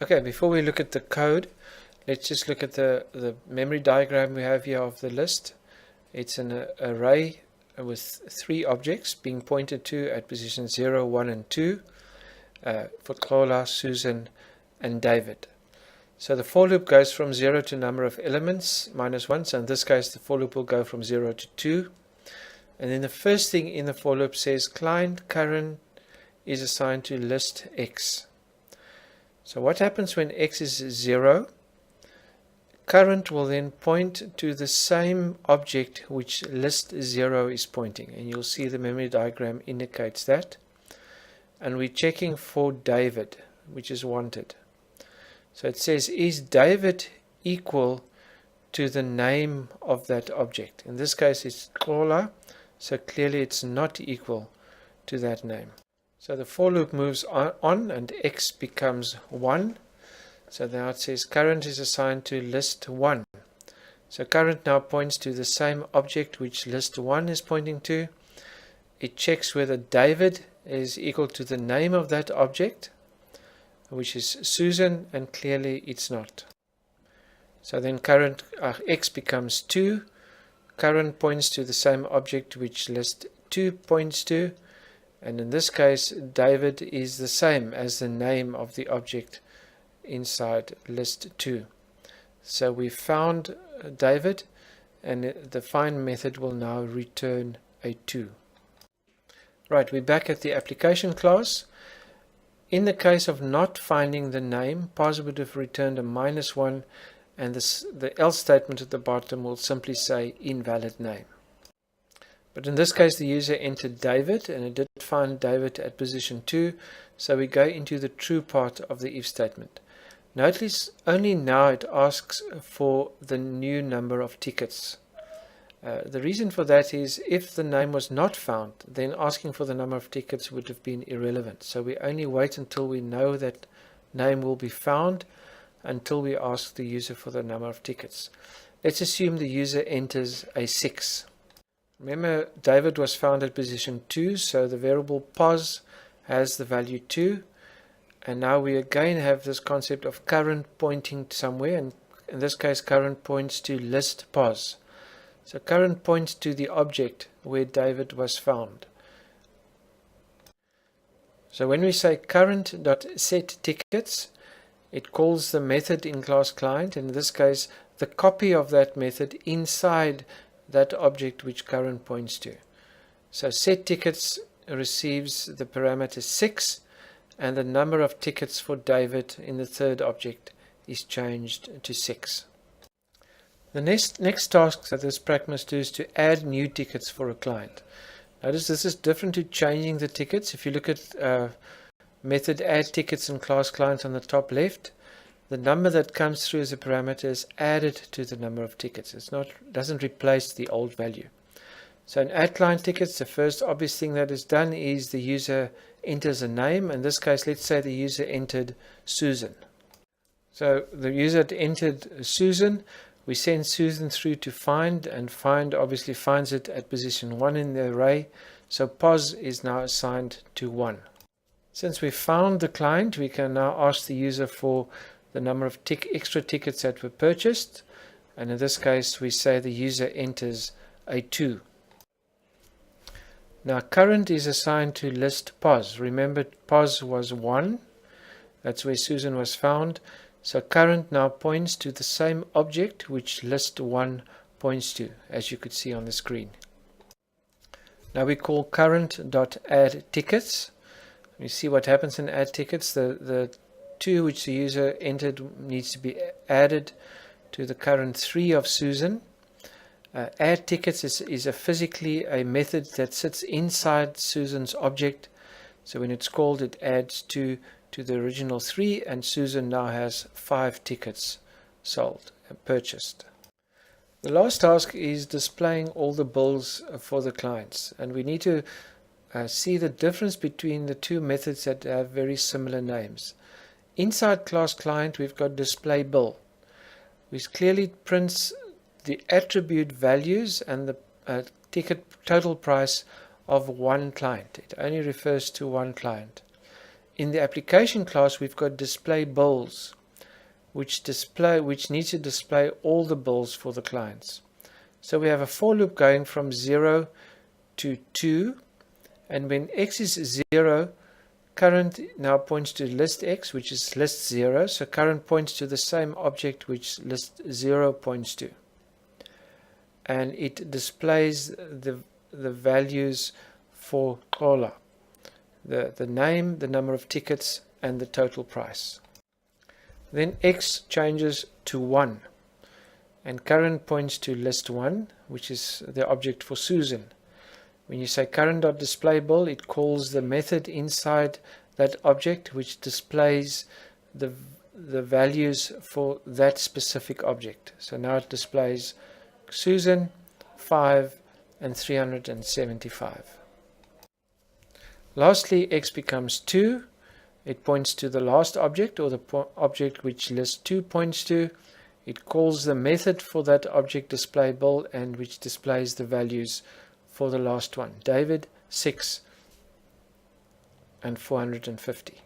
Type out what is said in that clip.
Okay, before we look at the code, let's just look at the memory diagram we have here of the list. It's an array with 3 objects being pointed to at position 0, 1 and 2 for Xolo, Susan and David. So the for loop goes from 0 to number of elements minus 1. So in this case the for loop will go from 0 to 2. And then the first thing in the for loop says client current is assigned to list X. So what happens when X is 0? Current will then point to the same object which list 0 is pointing, and you'll see the memory diagram indicates that. And we're checking for David, which is wanted. So it says, is David equal to the name of that object? In this case it's Xolo, so clearly it's not equal to that name. So the for loop moves on and X becomes 1. So now it says current is assigned to list 1. So current now points to the same object which list 1 is pointing to. It checks whether David is equal to the name of that object, which is Susan, and clearly it's not. So then current X becomes 2. Current points to the same object which list 2 points to, and in this case David is the same as the name of the object inside list 2. So we found David, and the find method will now return a 2. Right, we're back at the application class. In the case of not finding the name, pos would have returned a -1, and the else statement at the bottom will simply say invalid name. But in this case the user entered David, and it did find David at position 2, so we go into the true part of the if statement. Notice only now it asks for the new number of tickets. The reason for that is if the name was not found, then asking for the number of tickets would have been irrelevant. So we only wait until we know that name will be found until we ask the user for the number of tickets. Let's assume the user enters a 6. Remember, David was found at position 2, so the variable pos has the value 2. And now we again have this concept of current pointing somewhere, and in this case current points to list pos. So current points to the object where David was found. So when we say current.setTickets, it calls the method in class client, and in this case the copy of that method inside that object which current points to. So setTickets receives the parameter 6, and the number of tickets for David in the third object is changed to 6. The next task that this prac must do is to add new tickets for a client. Notice this is different to changing the tickets. If you look at method add tickets in class client on the top left, the number that comes through as a parameter is added to the number of tickets. Doesn't replace the old value. So in add client tickets, the first obvious thing that is done is the user enters a name. In this case, let's say the user entered Susan. So the user entered Susan. We send Susan through to find, and find obviously finds it at position 1 in the array. So pos is now assigned to 1. Since we found the client, we can now ask the user for the number of extra tickets that were purchased. And in this case, we say the user enters a 2. Now current is assigned to list pos. Remember, pos was 1. That's where Susan was found. So current now points to the same object which list 1 points to, as you could see on the screen. Now we call current.addTickets. You see what happens in add tickets. The 2 which the user entered needs to be added to the current 3 of Susan. Add tickets is physically a method that sits inside Susan's object. So when it's called, it adds 2 to the original 3, and Susan now has 5 tickets sold and purchased. The last task is displaying all the bills for the clients, and we need to see the difference between the two methods that have very similar names. Inside class client, we've got display bill, which clearly prints the attribute values and the ticket total price of one client. It only refers to one client. in the application class, we've got display bills, which need to display all the bills for the clients. So we have a for loop going from 0 to 2, and when x is 0, current now points to list x, which is list 0, so current points to the same object which list 0 points to. And it displays the values for Xola, the name, the number of tickets, and the total price. Then x changes to 1, and current points to list 1, which is the object for Susan. When you say current.displayBill, it calls the method inside that object which displays the values for that specific object. So now it displays Susan, 5, and 375. Lastly, x becomes 2. It points to the last object, or the object which list 2 points to. It calls the method for that object displayBill, and which displays the values for the last one, David, 6, and 450.